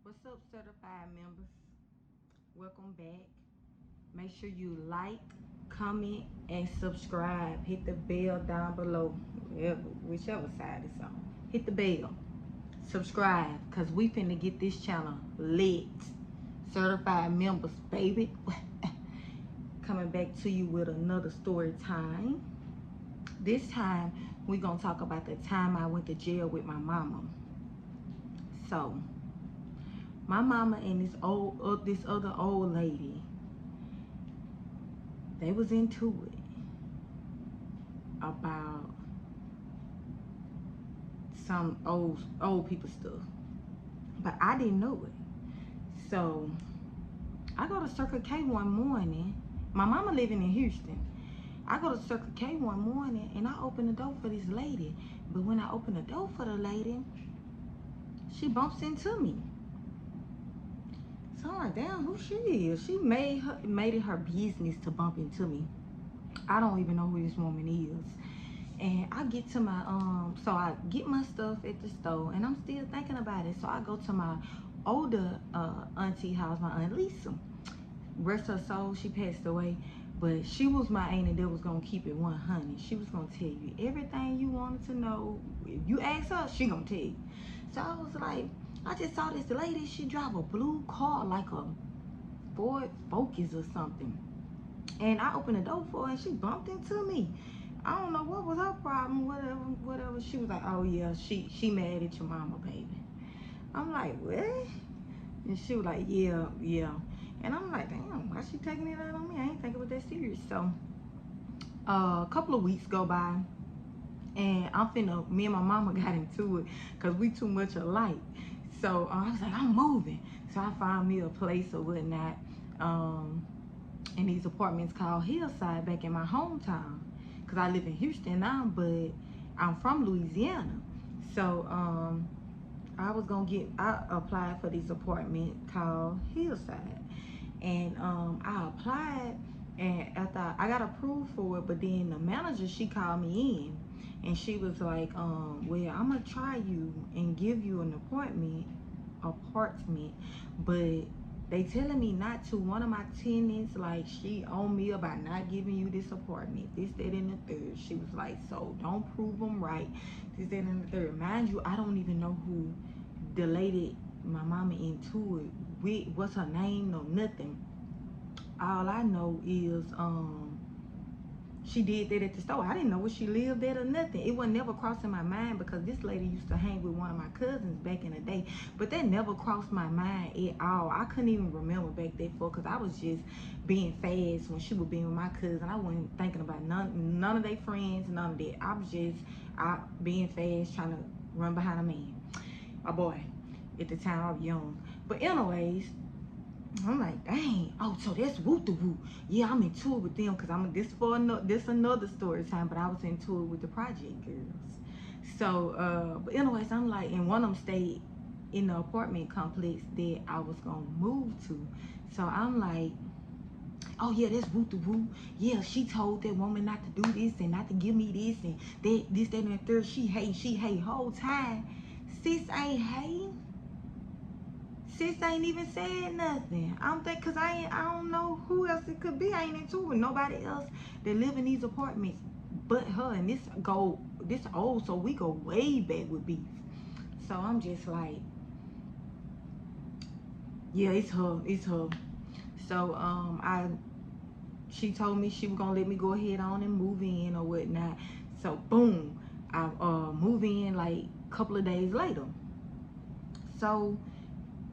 What's up, certified members? Welcome back. Make sure you like, comment, and subscribe. Hit the bell down below, whichever side it's on. Hit the bell. Subscribe, because we finna get this channel lit. Certified members, baby. Coming back to you with another story time. This time, we're gonna talk about the time I went to jail with my mama. So, my mama and this other old lady, they was into it about some old people stuff, but I didn't know it. So I go to Circle K one morning. My mama living in Houston. I go to Circle K one morning and I open the door for this lady. But when I open the door for the lady, she bumps into me. So I'm like, damn, who she is? She made it her business to bump into me. I don't even know who this woman is. And I get to my so I get my stuff at the store and I'm still thinking about it. So I go to my older auntie house, my Aunt Lisa. Rest her soul, she passed away. But she was my auntie that was gonna keep it 100. She was gonna tell you everything you wanted to know. If you ask her, she gonna tell you. So I was like, I just saw this lady, she drive a blue car like a Ford Focus or something. And I opened the door for her and she bumped into me. I don't know what was her problem, whatever. She was like, oh yeah, she mad at your mama, baby. I'm like, what? And she was like, yeah. And I'm like, damn, why she taking it out on me? I ain't think it was that serious. So a couple of weeks go by and me and my mama got into it because we too much alike. So I was like, I'm moving. So I found me a place or whatnot in these apartments called Hillside back in my hometown. Because I live in Houston now, but I'm from Louisiana. So I applied for this apartment called Hillside. And I applied, and after I got approved for it, but then the manager, she called me in and she was like, well, I'm gonna try you and give you an apartment, but they telling me not to. One of my tenants, like, she on me about not giving you this apartment, this, that, and the third. She was like, so don't prove them right, this, that, and the third. Mind you, I don't even know who the lady my mama into it with, what's her name, no nothing. All I know is she did that at the store. I didn't know where she lived at or nothing. It was never crossing my mind because this lady used to hang with one of my cousins back in the day. But that never crossed my mind at all. I couldn't even remember back then because I was just being fast when she was being with my cousin. I wasn't thinking about none of their friends, none of that. I was just out being fast, trying to run behind a man. My boy. At the time I was young. But anyways, I'm like, dang. Oh, so that's Woo the Woo. Yeah, I'm into it with them because this another story time, but I was into it with the Project Girls. So, but anyways, I'm like, and one of them stayed in the apartment complex that I was gonna move to. So I'm like, oh yeah, that's Woo the Woo. Yeah, she told that woman not to do this and not to give me this and that, and the third. She hate. Whole time, sis ain't hating. Sis ain't even said nothing. I'm thinking, cause I don't know who else it could be. I ain't into it. Nobody else that live in these apartments but her. And this old, so we go way back with beef. So I'm just like, yeah, it's her. So she told me she was gonna let me go ahead on and move in or whatnot. So boom, I move in like a couple of days later. So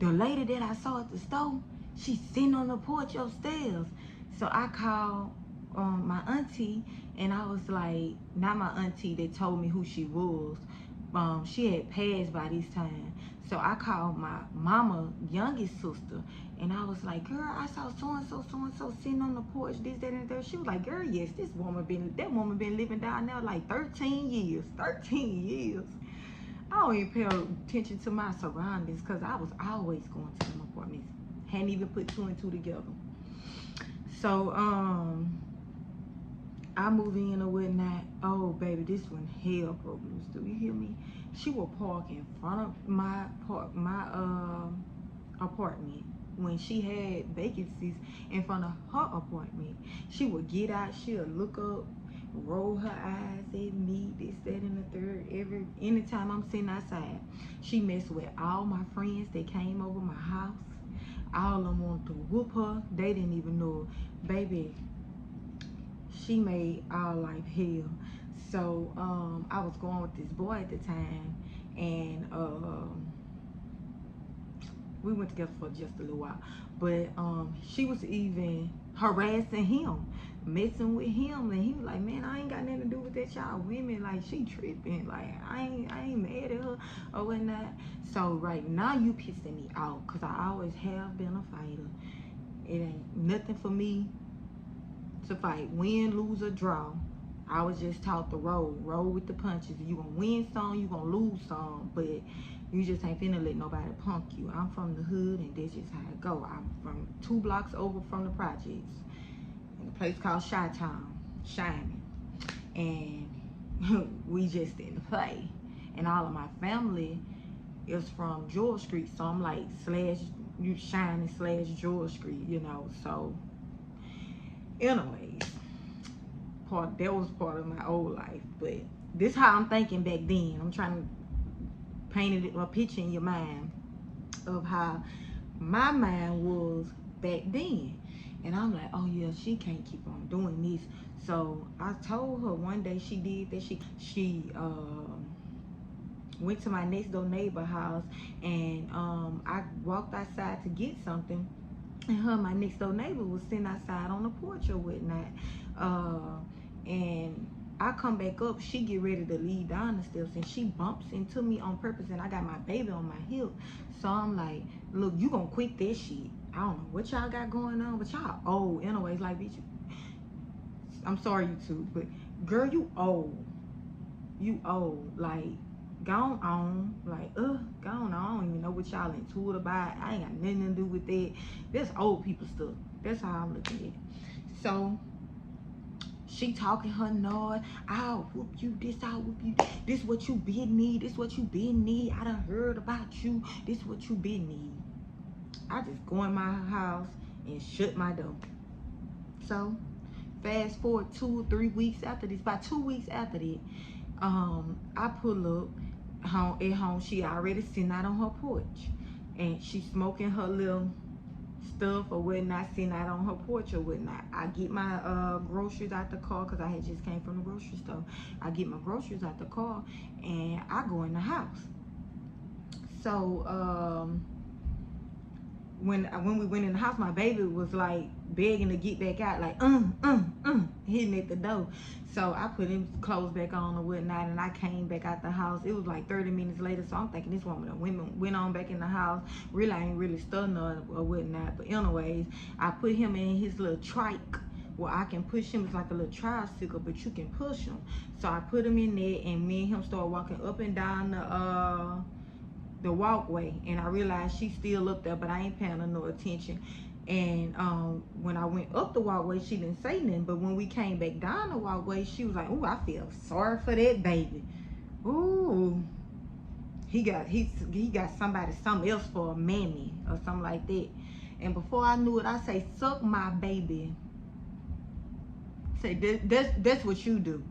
the lady that I saw at the store, she's sitting on the porch upstairs. So I called my auntie and I was like, not my auntie that told me who she was. She had passed by this time. So I called my mama youngest sister and I was like, girl, I saw so-and-so sitting on the porch, this, that, and that. She was like, girl, yes, that woman been living down there like 13 years. 13 years. I don't even pay attention to my surroundings because I was always going to them apartments. Hadn't even put two and two together. So I move in or whatnot. Oh baby, this one hell broke loose. Do you hear me? She will park in front of my apartment. When she had vacancies in front of her apartment, she would get out, she would look up, roll her eyes at me, this, that, and the third. Anytime I'm sitting outside, she messed with all my friends that came over my house. All of them wanted to whoop her. They didn't even know, baby. She made our life hell. So I was going with this boy at the time, and we went together for just a little while. But she was even harassing him, messing with him, and he was like, man, I ain't got nothing to do with that, y'all women. Like, she tripping. Like, I ain't mad at her or whatnot. So right now you pissing me off, because I always have been a fighter. It ain't nothing for me to fight, win, lose, or draw. I was just taught to roll with the punches. You gonna win some, you gonna lose some, but you just ain't finna let nobody punk you. I'm from the hood, and that's just how it go. I'm from 2 blocks over from the projects, in a place called Chi-Town, Shining, and we just didn't play. And all of my family is from George Street, so I'm like Shining / George Street, you know. So, anyways, that was part of my old life, but this how I'm thinking back then. I'm trying to paint a picture in your mind of how my mind was back then. And I'm like, oh yeah, she can't keep on doing this. So I told her one day she did that. She went to my next door neighbor house, and I walked outside to get something, and her, my next door neighbor, was sitting outside on the porch or whatnot. And I come back up, she get ready to leave down the steps, and she bumps into me on purpose, and I got my baby on my hip. So I'm like, look, you gonna quit that shit. I don't know what y'all got going on, but y'all old anyways. Like, bitch, I'm sorry, you two, but girl, you old. You old. Like, gone on. Like, gone on. I don't even know what y'all into it about. I ain't got nothing to do with that. That's old people stuff. That's how I'm looking at it. So she talking her noise. I'll whoop you this, I'll whoop you. This what you been need. This what you been need. I done heard about you. This what you been need. I just go in my house and shut my door. So fast forward 2 or 3 weeks after this, about 2 weeks after that, I pull up at home. She already sitting out on her porch, and she smoking her little stuff or whatnot, sitting out on her porch or whatnot. I get my groceries out the car, because I had just came from the grocery store. I get my groceries out the car, and I go in the house. So when we went in the house, my baby was like begging to get back out, like hitting at the door. So I put his clothes back on or whatnot, and I came back out the house. It was like 30 minutes later, so I'm thinking this woman went on back in the house. Really, I ain't really studying or whatnot. But anyways, I put him in his little trike where I can push him. It's like a little tricycle, but you can push him. So I put him in there, and me and him started walking up and down the walkway, and I realized she's still up there, but I ain't paying her no attention. And when I went up the walkway, she didn't say nothing, but when we came back down the walkway, she was like, "Ooh, I feel sorry for that baby. Ooh, he got something else for a mammy," or something like that. And before I knew it, I say, "Suck my baby." Say, that's what you do.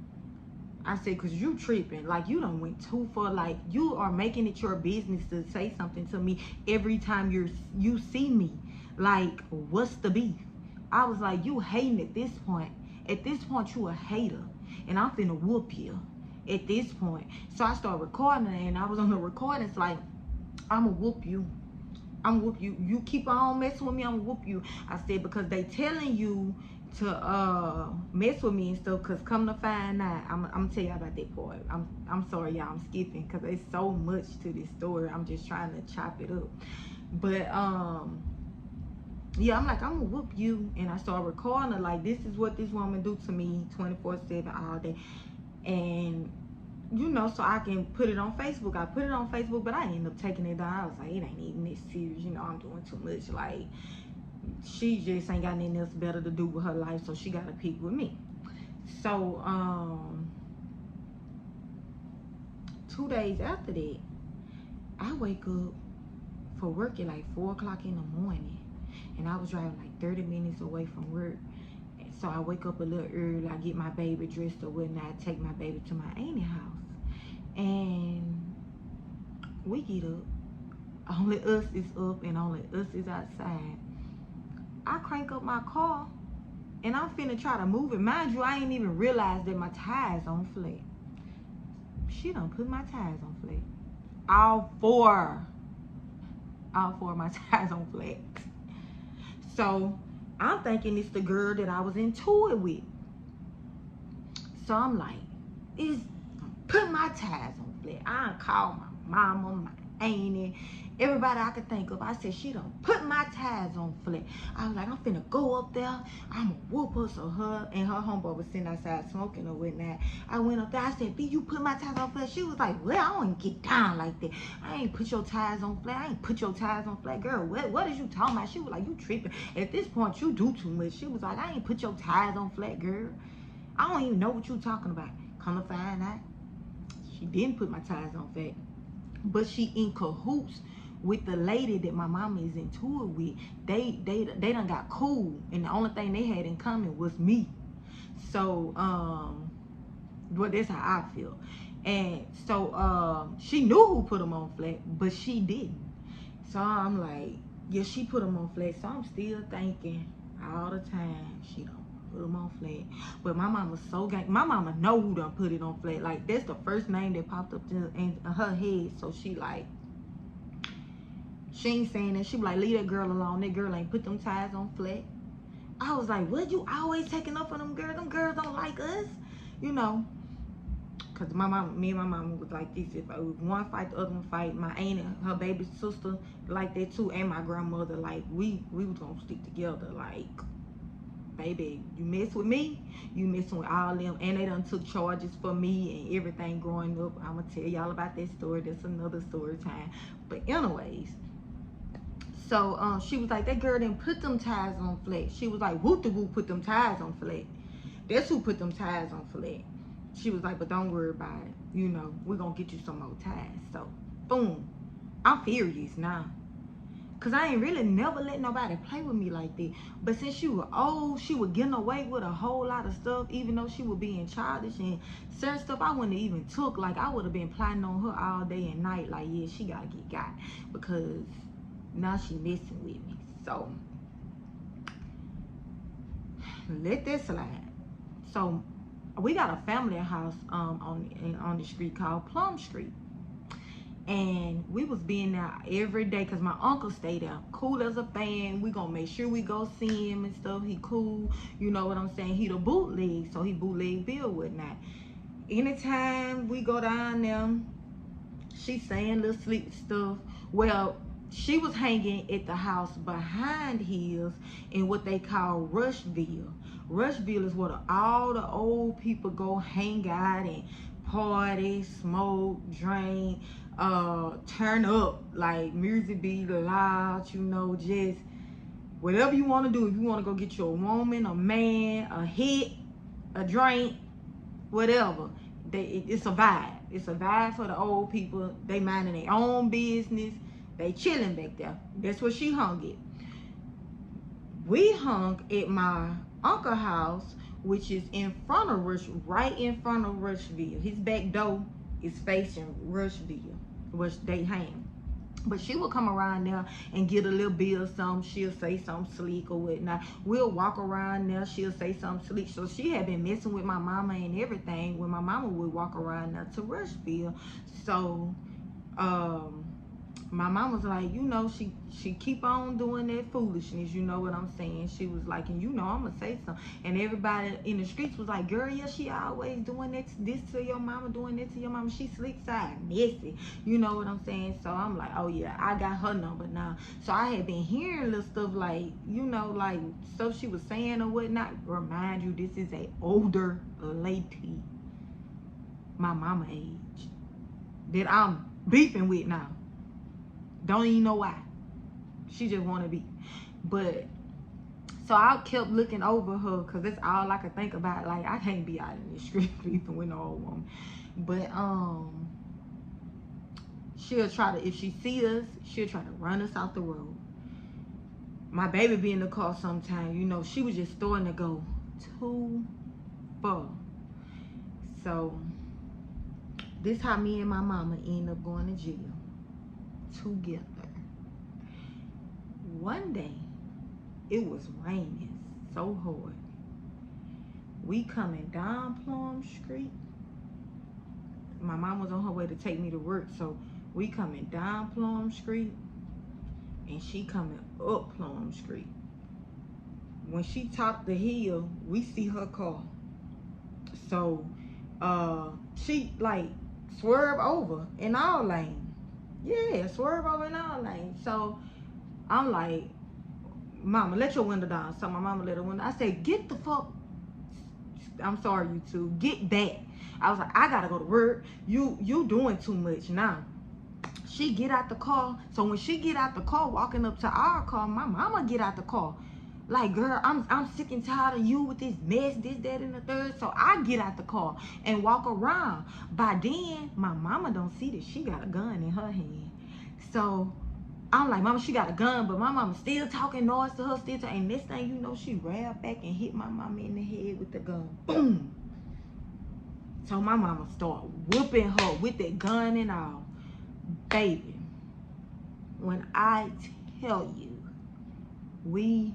I said, cause you tripping. Like, you done went too far. Like, you are making it your business to say something to me every time you see me. Like, what's the beef? I was like, you hating at this point. At this point, you a hater, and I'm finna whoop you at this point. So I started recording, and I was on the recording. It's like, I'ma whoop you. I'm whoop you. You keep on messing with me, I'm whoop you. I said, because they telling you to mess with me and stuff, because come to find out, I'm tell y'all about that part. I'm sorry, y'all, I'm skipping, because there's so much to this story. I'm just trying to chop it up. But yeah, I'm like, I'm gonna whoop you. And I started recording her, like, this is what this woman do to me 24/7 all day. And you know, so I can put it on Facebook. I put it on Facebook, but I ended up taking it down. I was like, it ain't even this serious. You know, I'm doing too much. Like, she just ain't got nothing else better to do with her life, so she got to pick with me. So 2 days after that, I wake up for work at like 4 o'clock in the morning. And I was driving like 30 minutes away from work. So I wake up a little early. I get my baby dressed or whatnot. Take my baby to my auntie's house. And we get up. Only us is up and only us is outside. I crank up my car and I'm finna try to move it. Mind you, I ain't even realized that my tires on flat. She done put my tires on flat. All four of my tires on flat. So I'm thinking it's the girl that I was into it with. So I'm like, it's put my tires on flat. I call my mama, my auntie, everybody I could think of. I said, she done put my tires on flat. I was like, I'm finna go up there. I'm gonna whoop her. So her and her homeboy was sitting outside smoking or whatnot. I went up there. I said, B, you put my tires on flat? She was like, well, I don't get down like that. I ain't put your tires on flat. I ain't put your tires on flat. Girl, what is you talking about? She was like, you tripping. At this point, you do too much. She was like, I ain't put your tires on flat, girl. I don't even know what you talking about. Come to find out, she didn't put my tires on flat. But she in cahoots with the lady that my mama is into it with. They done got cool, and the only thing they had in common was me. So well, that's how I feel. And so she knew who put them on flat, but she didn't. So I'm like, yeah, she put them on flat. So I'm still thinking all the time she don't put them on flat. But my mama's so gang. My mama know who done put it on flat. Like, that's the first name that popped up in her head. So she like, she ain't saying that. She be like, leave that girl alone. That girl ain't put them tires on flat. I was like, what? You always taking up for them girls? Them girls don't like us, you know. Cause my mom, me and my mom was like this. If one fight, the other one fight. My aunt and her baby sister like that too, and my grandmother. Like we was gonna stick together. Like, baby, you mess with me, you messing with all them. And they done took charges for me and everything growing up. I'm gonna tell y'all about that story. That's another story time. But anyways, so she was like, that girl didn't put them tires on flat. She was like, whoop de whoop put them tires on flat. That's who put them tires on flat. She was like, but don't worry about it. You know, we're gonna get you some more tires. So, boom. I'm furious now. Cause I ain't really never let nobody play with me like that. But since she was old, she was getting away with a whole lot of stuff, even though she was being childish, and certain stuff I wouldn't have even took. Like, I would have been plotting on her all day and night. Like, yeah, she gotta get got. Because now she messing with me. So let that slide. So we got a family house on the street called Plum Street. And we was being there every day because my uncle stayed there. Cool as a fan. We gonna make sure we go see him and stuff. He cool. You know what I'm saying? He the bootleg. So he bootleg Bill whatnot. Anytime we go down there, she saying little sleep stuff. Well, she was hanging at the house behind his in what they call Rushville. Rushville is where all the old people go hang out and party, smoke, drink, turn up. Like, music be loud, you know, just whatever you want to do. If you want to go get you a woman, a man, a hit, a drink, whatever. It's a vibe. It's a vibe for the old people. They minding their own business. They chilling back there. That's where she hung it. We hung at my uncle's house, which is in front of right in front of Rushville. His back door is facing Rushville, which they hang. But she will come around there and get a little bit of something. She'll say something sleek or whatnot. We'll walk around there. She'll say something sleek. So she had been messing with my mama and everything when my mama would walk around there to Rushville. So, my mom was like, you know, she keep on doing that foolishness, you know what I'm saying? She was like, and you know, I'm gonna say something. And everybody in the streets was like, girl, yeah, she always doing this to your mama, doing that to your mama. She slick side, messy, you know what I'm saying? So I'm like, oh yeah, I got her number now. So I had been hearing little stuff like, you know, like stuff she was saying or whatnot. Remind you, this is a older lady, my mama age, that I'm beefing with now. Don't even know why. She just want to be. But, so I kept looking over her because that's all I could think about. Like, I can't be out in the street beefing with no old woman. But, she'll try to, if she see us, she'll try to run us off the road. My baby be in the car sometime, you know, she was just starting to go too far. So this how me and my mama end up going to jail together. One day, it was raining so hard. We coming down Plum Street. My mom was on her way to take me to work, so we coming down Plum Street, and she coming up Plum Street. When she topped the hill, we see her car. So, she like swerve over in our lane. Yeah, swerve over in our lane. So I'm like, Mama, let your window down. So my mama let her window. I said, get the fuck. I'm sorry, you two. Get back. I was like, I gotta go to work. You doing too much now. She get out the car. So when she get out the car, walking up to our car, my mama get out the car. Like, girl, I'm sick and tired of you with this mess, this, that, and the third. So I get out the car and walk around. By then, my mama don't see that she got a gun in her hand. So I'm like, Mama, she got a gun, but my mama still talking noise to her, still talking. And next thing you know, she ran back and hit my mama in the head with the gun. Boom. So my mama started whooping her with that gun and all. Baby, when I tell you, we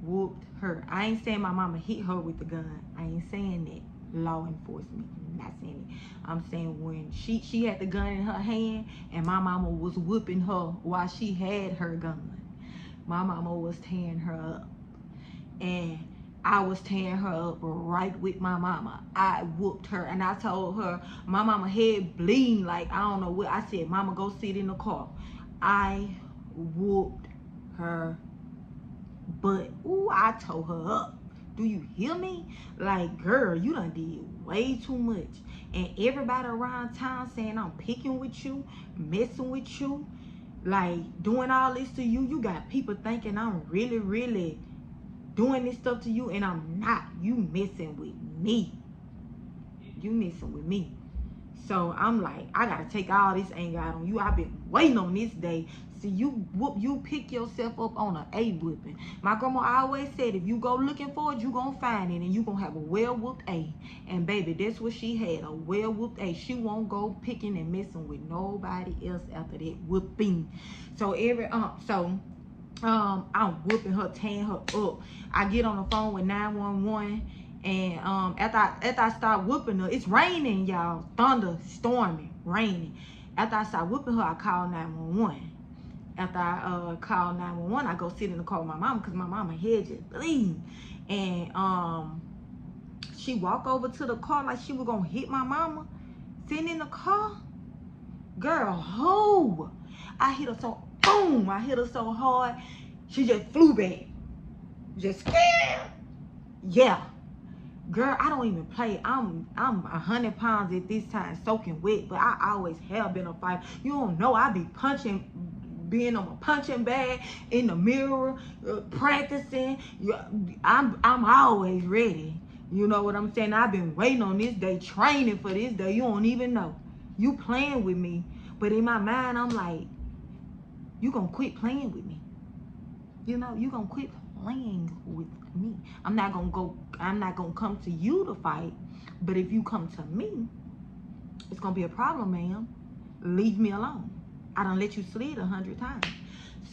whooped her. I ain't saying my mama hit her with the gun. I ain't saying that. Law enforcement, I'm not saying it. I'm saying when she had the gun in her hand and my mama was whooping her while she had her gun. My mama was tearing her up, and I was tearing her up right with my mama. I whooped her, and I told her my mama head bleeding like I don't know what. I said, Mama, go sit in the car. I whooped her butt. Ooh, I tore her up. Do you hear me? Like, girl, you done did way too much. And everybody around town saying I'm picking with you, messing with you, like doing all this to you. You got people thinking I'm really, really doing this stuff to you, and I'm not. You messing with me. You messing with me. So I'm like, I gotta take all this anger out on you. I've been waiting on this day. See, you pick yourself up on a whooping. My grandma always said, if you go looking for it, you gonna find it, and you gonna have a well-whooped A. And baby, that's what she had, a well-whooped A. She won't go picking and messing with nobody else after that whooping. So I'm whooping her, tearing her up. I get on the phone with 911, and after I start whooping her, it's raining, y'all. Thunder, storming, raining. After I start whooping her, I call 911. After I call 911, I go sit in the car with my mama because my mama head just bleeding. And she walk over to the car like she was gonna hit my mama. Sitting in the car, girl, ho! I hit her so boom! I hit her so hard, she just flew back. Just scared. Yeah. Girl, I don't even play. I'm 100 pounds at this time, soaking wet, but I always have been a fighter. You don't know, I be punching, being on my punching bag, in the mirror, practicing. I'm always ready. You know what I'm saying? I've been waiting on this day, training for this day. You don't even know. You playing with me, but in my mind, I'm like, you gonna quit playing with me. You know, you gonna quit playing with me. I'm not gonna come to you to fight, but if you come to me, it's gonna be a problem, ma'am. Leave me alone. I done let you slid 100 times.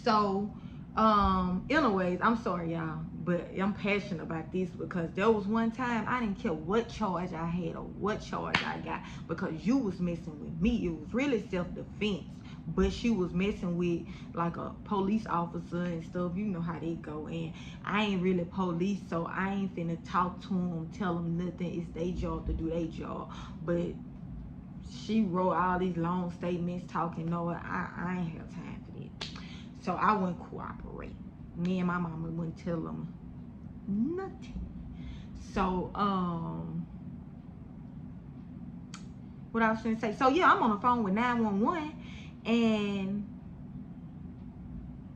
So, anyways, I'm sorry, y'all, but I'm passionate about this because there was one time I didn't care what charge I had or what charge I got because you was messing with me. It was really self-defense, but she was messing with like a police officer and stuff. You know how they go, and I ain't really police, so I ain't finna talk to them, tell them nothing. It's their job to do their job. But she wrote all these long statements talking. No, I ain't have time for that. So I wouldn't cooperate. Me and my mama wouldn't tell them nothing. So what I was gonna say. So yeah, I'm on the phone with 911, and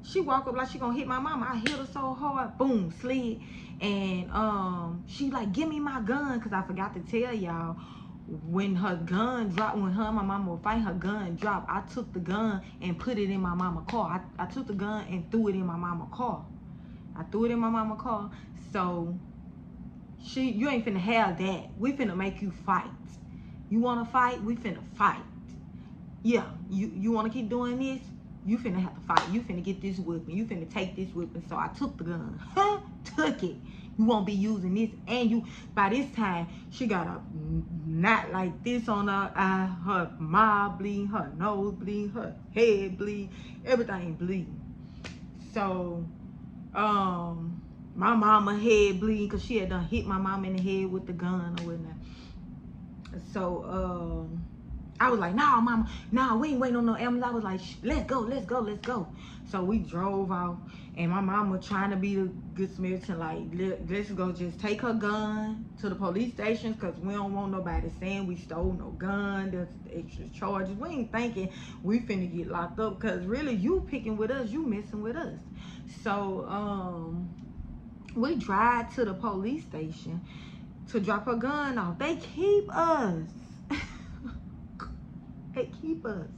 she walk up like she gonna hit my mama. I hit her so hard, boom, slid. And she like, give me my gun, because I forgot to tell y'all, when her gun dropped, when her and my mama were fighting, her gun dropped. I took the gun and put it in my mama's car. I took the gun and threw it in my mama's car. I threw it in my mama's car. So you ain't finna have that. We finna make you fight. You wanna fight? We finna fight. Yeah, you wanna keep doing this? You finna have to fight. You finna get this whipping. You finna take this whipping. So I took the gun. Took it. You won't be using this. And you, by this time, she got a knot like this on her eye. Her mouth bleeding, her nose bleeding, her head bleeding, everything bleeding. So, my mama head bleeding because she had done hit my mom in the head with the gun or whatnot. So, I was like, nah, mama, nah, we ain't waiting on no ambulance. I was like, let's go, let's go, let's go. So we drove out, and my mom was trying to be the good Samaritan, like, let's go just take her gun to the police stations because we don't want nobody saying we stole no gun, there's extra charges. We ain't thinking we finna get locked up because really you picking with us, you messing with us. So, we drive to the police station to drop her gun off. They keep us. They keep us.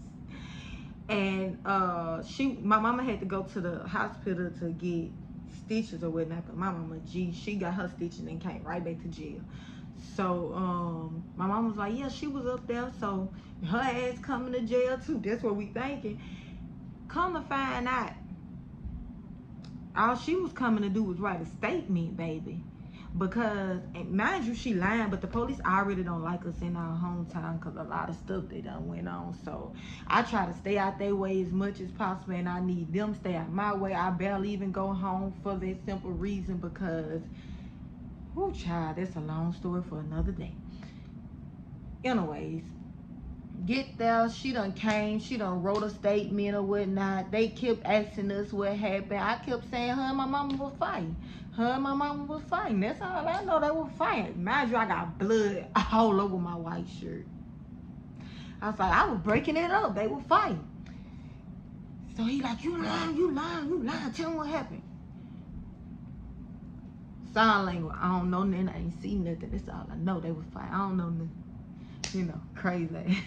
And my mama had to go to the hospital to get stitches or whatnot. But my mama she got her stitches and came right back to jail. So my mom was like, yeah, she was up there, so her ass coming to jail too. That's what we thinking. Come to find out, all she was coming to do was write a statement, baby. Because, and mind you, she lying, but the police already don't like us in our hometown because a lot of stuff they done went on. So I try to stay out their way as much as possible, and I need them stay out my way. I barely even go home for that simple reason because, whoo, child, that's a long story for another day. Anyways, get there, she done came, she done wrote a statement or whatnot. They kept asking us what happened. I kept saying her and my mama was fighting. Her and my mama was fighting. That's all I know, they were fighting. Mind you, I got blood all over my white shirt. I was like, I was breaking it up. They were fighting. So he like, you lying, you lying, you lying. Tell me what happened. Sign language, I don't know nothing. I ain't seen nothing. That's all I know. They was fighting. I don't know nothing. You know, crazy.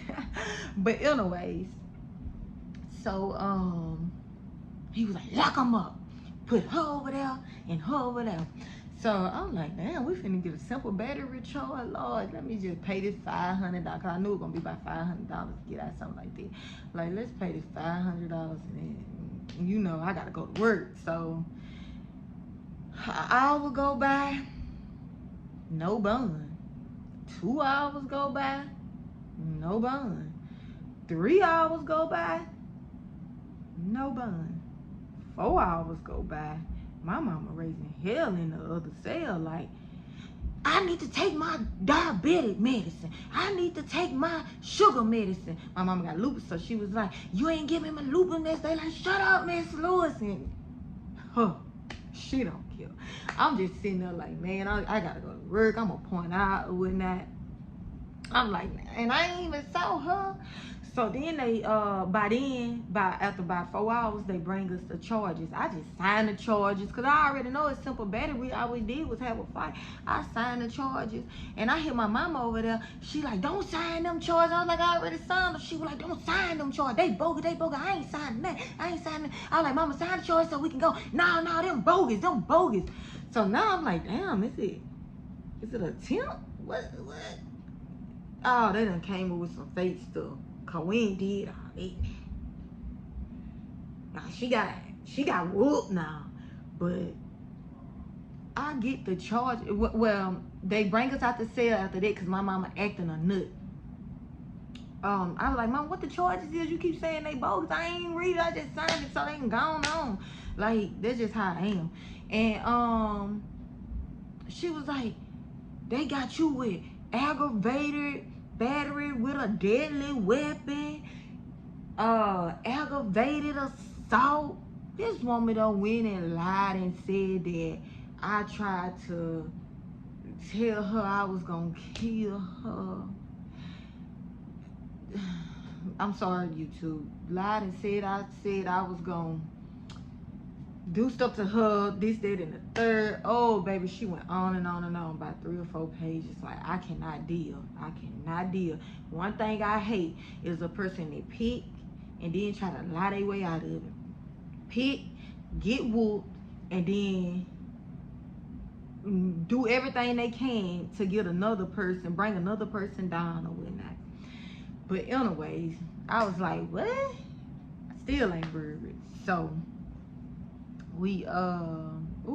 But anyways, so he was like, lock them up, put her over there and her over there. So I'm like, damn, we finna get a simple battery charge. Lord, let me just pay this $500 because I knew it was gonna be about $500 to get out something like that. Like, let's pay this $500 and you know I gotta go to work. So an hour go by, no bond. 2 hours go by, no bond. 3 hours go by, no bond. 4 hours go by, my mama raising hell in the other cell like, I need to take my diabetic medicine. I need to take my sugar medicine. My mama got lupus, so she was like, you ain't giving me my lupus medicine. They like, shut up, Miss Lewis. And she don't care. I'm just sitting there like, man, I gotta go to work. I'm gonna point out or whatnot. I'm like, and I ain't even saw her. So then they, after about 4 hours, they bring us the charges. I just signed the charges because I already know it's simple battery. All we did was have a fight. I signed the charges, and I hear my mama over there. She like, don't sign them charges. I was like, I already signed them. She was like, don't sign them charges. They bogus, they bogus. I ain't signing that. I ain't signing that. I was like, mama, sign the charges so we can go. No, them bogus, them bogus. So now I'm like, damn, is it an attempt? What? Oh, they done came up with some fake stuff. Cause we ain't did all that. Now she got whooped now. But I get the charge. Well, they bring us out the cell after that because my mama acting a nut. I was like, Mom, what the charges is? You keep saying they bogus. I ain't read it. I just signed it so they can go on. Like, that's just how I am. And she was like, they got you with aggravated battery with a deadly weapon, aggravated assault. This woman done went and lied and said that I tried to tell her I was gonna kill her. I'm sorry, YouTube. Lied and said I was gonna do stuff to her, this, that, and the third. Oh, baby, she went on and on and on about 3 or 4 pages. Like, I cannot deal. I cannot deal. One thing I hate is a person that pick and then try to lie their way out of it. Pick, get whooped, and then do everything they can to get another person, bring another person down or whatnot. But anyways, I was like, what? Still ain't worried. So we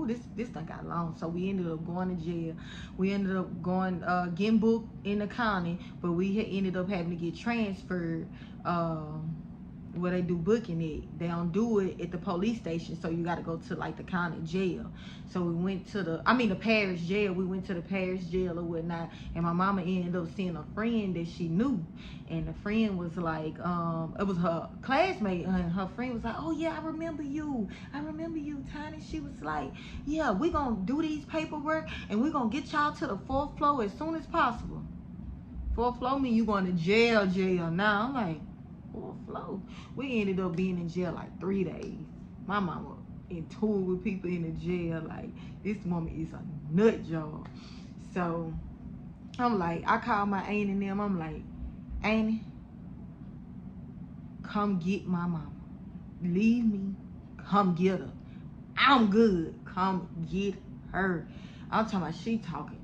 this thing got long, so we ended up going to jail. We ended up going getting booked in the county, but we had ended up having to get transferred where they do booking it. They don't do it at the police station, so you got to go to like the county jail. So we went to the parish jail. We went to the parish jail or whatnot, and my mama ended up seeing a friend that she knew, and the friend was like, it was her classmate, and her friend was like, oh yeah, I remember you, Tiny. She was like, yeah, we gonna do these paperwork, and we gonna get y'all to the 4th floor as soon as possible. 4th floor mean you going to jail now. I'm like, 4th floor. We ended up being in jail like 3 days. My mama in tour with people in the jail. Like, this woman is a nut job. So I'm like, I called my aunt and them. I'm like, Auntie, come get my mama. Leave me, come get her. I'm good. Come get her. I'm talking about she talking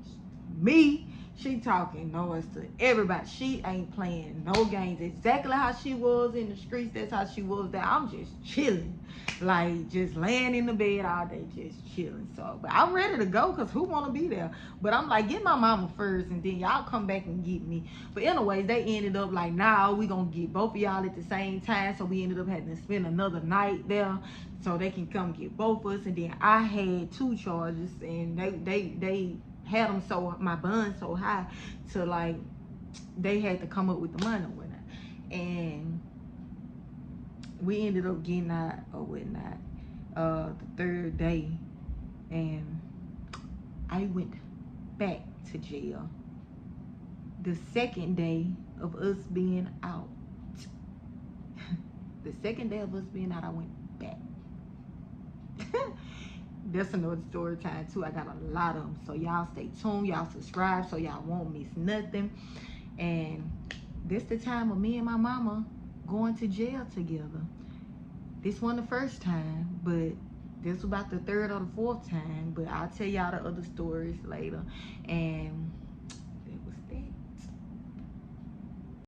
me. She talking noise to everybody. She ain't playing no games. Exactly how she was in the streets, that's how she was there. I'm just chilling. Like, just laying in the bed all day, just chilling. So, but I'm ready to go, because who want to be there? But I'm like, get my mama first, and then y'all come back and get me. But anyways, they ended up like, nah, we gonna get both of y'all at the same time. So we ended up having to spend another night there, so they can come get both of us. And then I had 2 charges, and they had them so, my bond so high, to like, they had to come up with the money or whatnot. And we ended up getting out or whatnot the 3rd day, and I went back to jail the 2nd day of us being out. The 2nd day of us being out, I went back. That's another story time too. I got a lot of them, so y'all stay tuned, y'all subscribe so y'all won't miss nothing. And this the time of me and my mama going to jail together. This wasn't the first time, but this was about the 3rd or the 4th time. But I'll tell y'all the other stories later. And